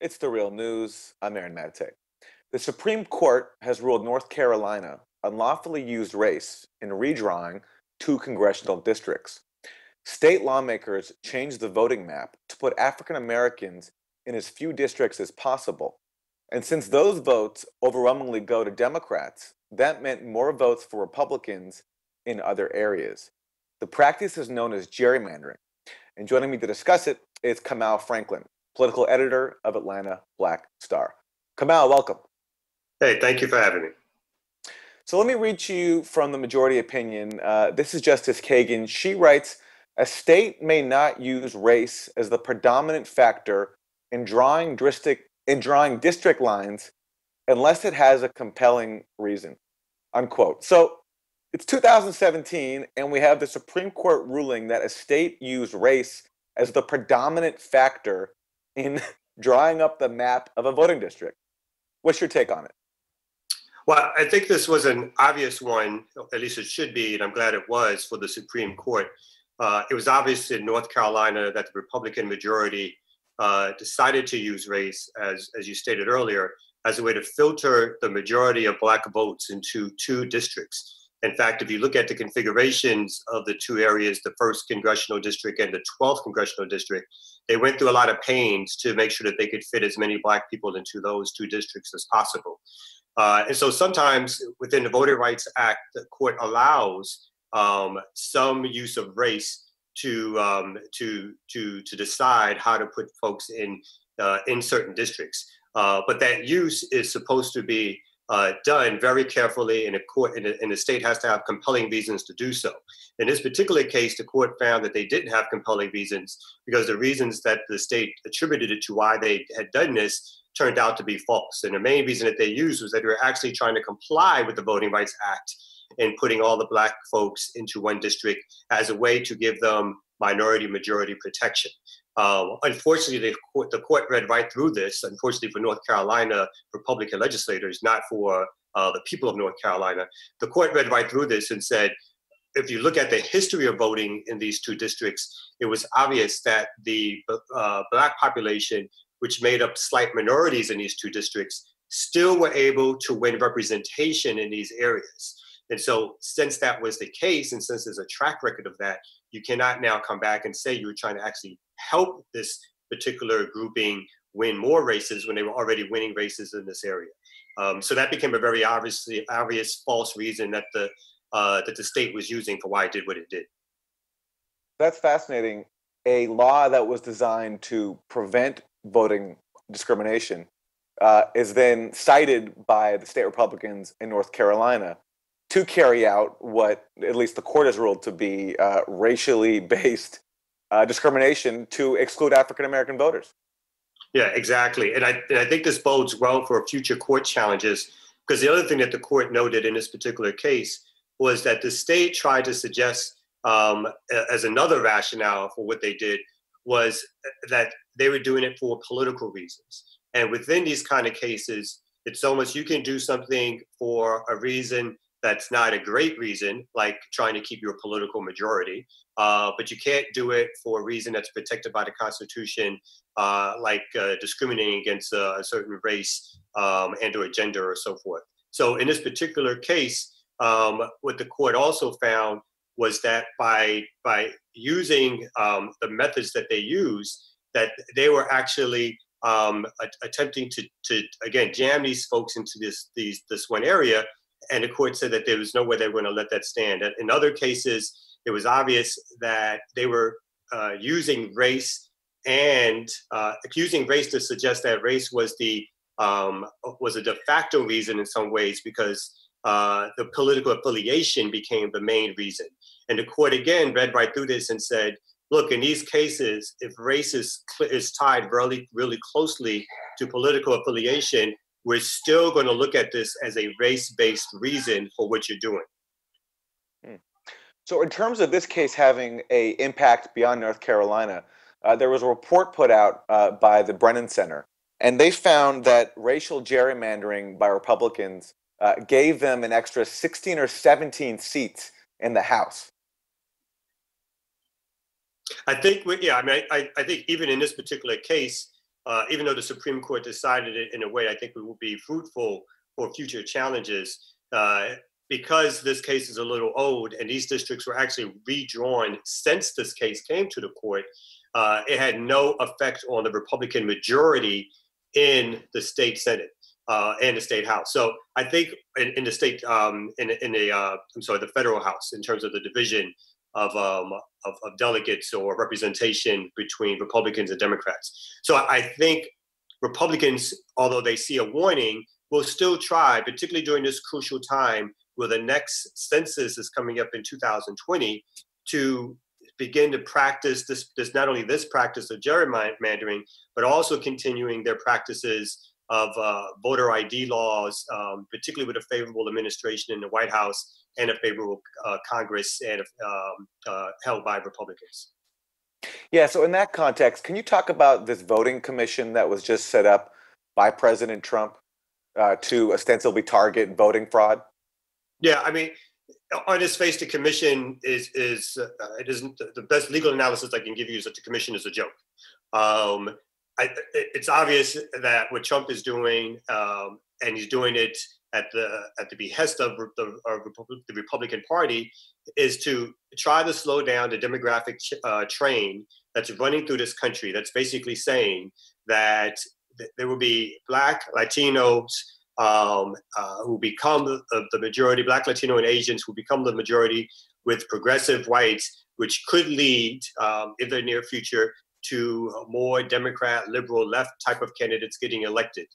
It's the real news. I'm Aaron Madate. The Supreme Court has ruled North Carolina unlawfully used race in redrawing two congressional districts. State lawmakers changed the voting map to put African Americans in as few districts as possible. And since those votes overwhelmingly go to Democrats, that meant more votes for Republicans in other areas. The practice is known as gerrymandering. And joining me to discuss it is Kamau Franklin, political editor of Atlanta Black Star. Kamau, welcome. Hey, thank you for having me. So let me read to you from the majority opinion. This is Justice Kagan. She writes, a state may not use race as the predominant factor in drawing district lines unless it has a compelling reason, unquote. So it's 2017, and we have the Supreme Court ruling that a state used race as the predominant factor in drawing up the map of a voting district. What's your take on it? Well, I think this was an obvious one, at least it should be, and I'm glad it was for the Supreme Court. It was obvious in North Carolina that the Republican majority decided to use race, as you stated earlier, as a way to filter the majority of Black votes into two districts. In fact, if you look at the configurations of the two areas, the 1st Congressional District and the 12th Congressional District, they went through a lot of pains to make sure that they could fit as many Black people into those two districts as possible. And so sometimes within the Voting Rights Act, the court allows some use of race to decide how to put folks in certain districts. But that use is supposed to be done very carefully, and the state has to have compelling reasons to do so. In this particular case, the court found that they didn't have compelling reasons because the reasons that the state attributed it to why they had done this turned out to be false. And the main reason that they used was that they were actually trying to comply with the Voting Rights Act and putting all the Black folks into one district as a way to give them minority majority protection. Unfortunately, the court read right through this, unfortunately for North Carolina Republican legislators, not for the people of North Carolina. The court read right through this and said, if you look at the history of voting in these two districts, it was obvious that the Black population, which made up slight minorities in these two districts, still were able to win representation in these areas. And so since that was the case, and since there's a track record of that, you cannot now come back and say you were trying to actually help this particular grouping win more races when they were already winning races in this area. So that became a very obvious false reason that the state was using for why it did what it did. That's fascinating. A law that was designed to prevent voting discrimination is then cited by the state Republicans in North Carolina to carry out what at least the court has ruled to be racially based discrimination to exclude African American voters. Yeah, exactly. And I think this bodes well for future court challenges, because the other thing that the court noted in this particular case was that the state tried to suggest as another rationale for what they did was that they were doing it for political reasons. And within these kind of cases, it's almost you can do something for a reason that's not a great reason, like trying to keep your political majority, but you can't do it for a reason that's protected by the Constitution, like discriminating against a certain race and or gender or so forth. So in this particular case, what the court also found was that by using the methods that they use, that they were actually attempting to again jam these folks into this one area. And the court said that there was no way they were going to let that stand. In other cases, it was obvious that they were using race to suggest that race was a de facto reason in some ways, because the political affiliation became the main reason. And the court again read right through this and said, look, in these cases, if race is tied really, really closely to political affiliation, we're still going to look at this as a race-based reason for what you're doing. So in terms of this case having an impact beyond North Carolina, there was a report put out by the Brennan Center, and they found that racial gerrymandering by Republicans gave them an extra 16 or 17 seats in the House. I think, yeah, I mean, I think even in this particular case, even though the Supreme Court decided it in a way I think it will be fruitful for future challenges, because this case is a little old and these districts were actually redrawn since this case came to the court, it had no effect on the Republican majority in the state Senate and the state House. So I think in the state, the federal House, in terms of the division of delegates or representation between Republicans and Democrats. So I think Republicans, although they see a warning, will still try, particularly during this crucial time where the next census is coming up in 2020, to begin to practice this not only this practice of gerrymandering, but also continuing their practices of voter ID laws, particularly with a favorable administration in the White House and a favorable Congress and held by Republicans. Yeah, so in that context, can you talk about this voting commission that was just set up by President Trump to ostensibly target voting fraud? Yeah, I mean, on its face, the commission it isn't the best legal analysis I can give you is that the commission is a joke. It's obvious that what Trump is doing, and he's doing it at the behest of the Republican Party, is to try to slow down the demographic train that's running through this country. That's basically saying that there will be Black, Latinos, who become the majority, Black, Latino, and Asians who become the majority with progressive whites, which could lead in the near future to more Democrat, liberal, left type of candidates getting elected.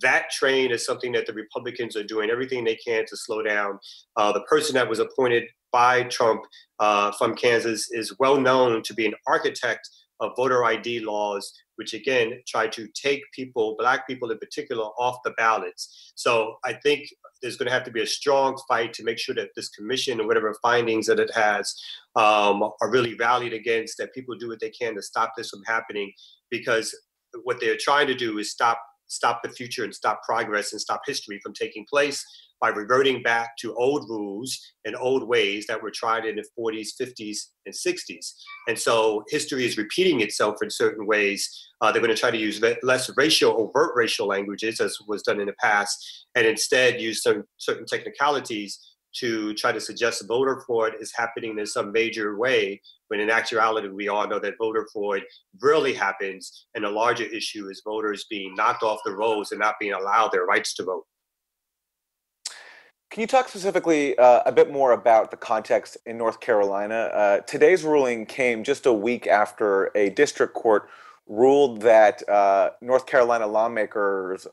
That train is something that the Republicans are doing everything they can to slow down. The person that was appointed by Trump from Kansas is well known to be an architect of voter ID laws, which again try to take people, Black people in particular, off the ballots. So I think there's going to have to be a strong fight to make sure that this commission and whatever findings that it has are really rallied against, that people do what they can to stop this from happening, because what they're trying to do is stop the future and stop progress and stop history from taking place by reverting back to old rules and old ways that were tried in the 40s, 50s, and 60s. And so history is repeating itself in certain ways. They're going to try to use less overt racial languages, as was done in the past, and instead use certain technicalities to try to suggest voter fraud is happening in some major way, when in actuality, we all know that voter fraud rarely happens, and the larger issue is voters being knocked off the rolls and not being allowed their rights to vote. Can you talk specifically a bit more about the context in North Carolina? Today's ruling came just a week after a district court ruled that North Carolina lawmakers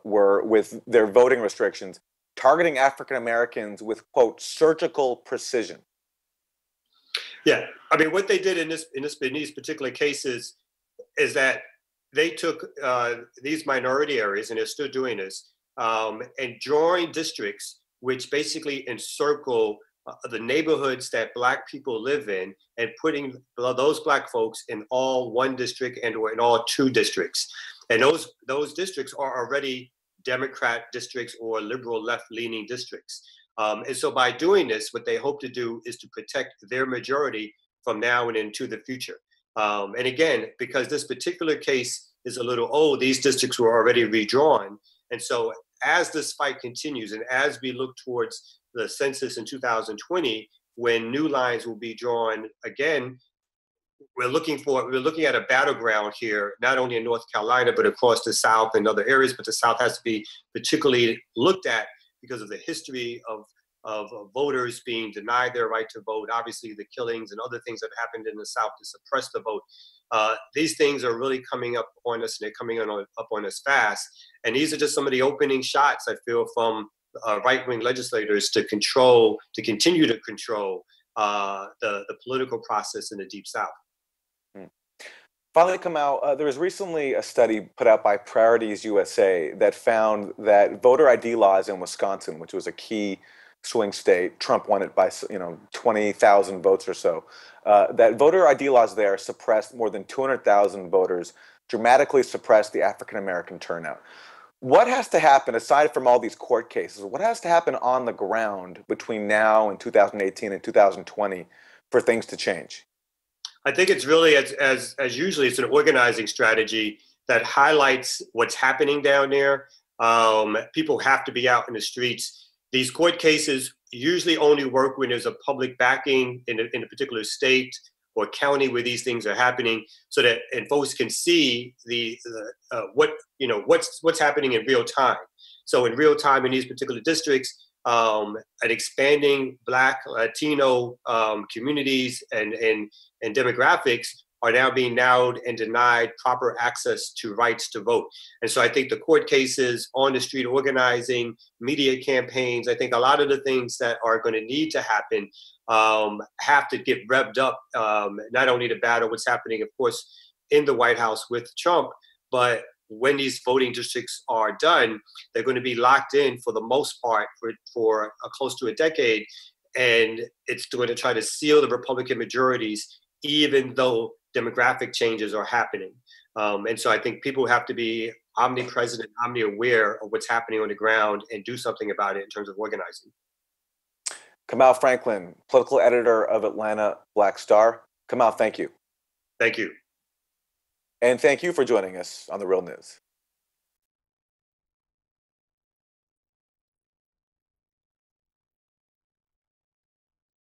were, with their voting restrictions, targeting African Americans with, quote, surgical precision. Yeah, I mean, what they did in these particular cases is that they took these minority areas, and they're still doing this, and drawing districts which basically encircle the neighborhoods that Black people live in, and putting those Black folks in all one district and or in all two districts. And those districts are already Democrat districts or liberal left-leaning districts. And so by doing this, what they hope to do is to protect their majority from now and into the future. And again, because this particular case is a little old, these districts were already redrawn. And so as this fight continues, and as we look towards the census in 2020, when new lines will be drawn again, we're looking at a battleground here, not only in North Carolina, but across the South and other areas. But the South has to be particularly looked at because of the history of voters being denied their right to vote, obviously the killings and other things that happened in the South to suppress the vote. These things are really coming up on us, and they're coming up on us fast. And these are just some of the opening shots, I feel, from right-wing legislators to continue to control the political process in the Deep South. Finally, Kamau, there was recently a study put out by Priorities USA that found that voter ID laws in Wisconsin, which was a key swing state, Trump won it by 20,000 votes or so, that voter ID laws there suppressed more than 200,000 voters, dramatically suppressed the African American turnout. What has to happen, aside from all these court cases, what has to happen on the ground between now and 2018 and 2020 for things to change? I think it's really, as usually, it's an organizing strategy that highlights what's happening down there. People have to be out in the streets. These court cases usually only work when there's a public backing in a particular state or county where these things are happening, so that and folks can see what's happening in real time. So in real time in these particular districts, an expanding Black, Latino communities and demographics are now being narrowed and denied proper access to rights to vote. And so I think the court cases, on the street organizing, media campaigns, I think a lot of the things that are going to need to happen have to get revved up, not only to battle what's happening, of course, in the White House with Trump, but when these voting districts are done, they're going to be locked in for the most part for close to a decade. And it's going to try to seal the Republican majorities, even though demographic changes are happening. And so I think people have to be omnipresent and omni-aware of what's happening on the ground and do something about it in terms of organizing. Kamau Franklin, political editor of Atlanta Black Star. Kamau, thank you. Thank you. And thank you for joining us on The Real News.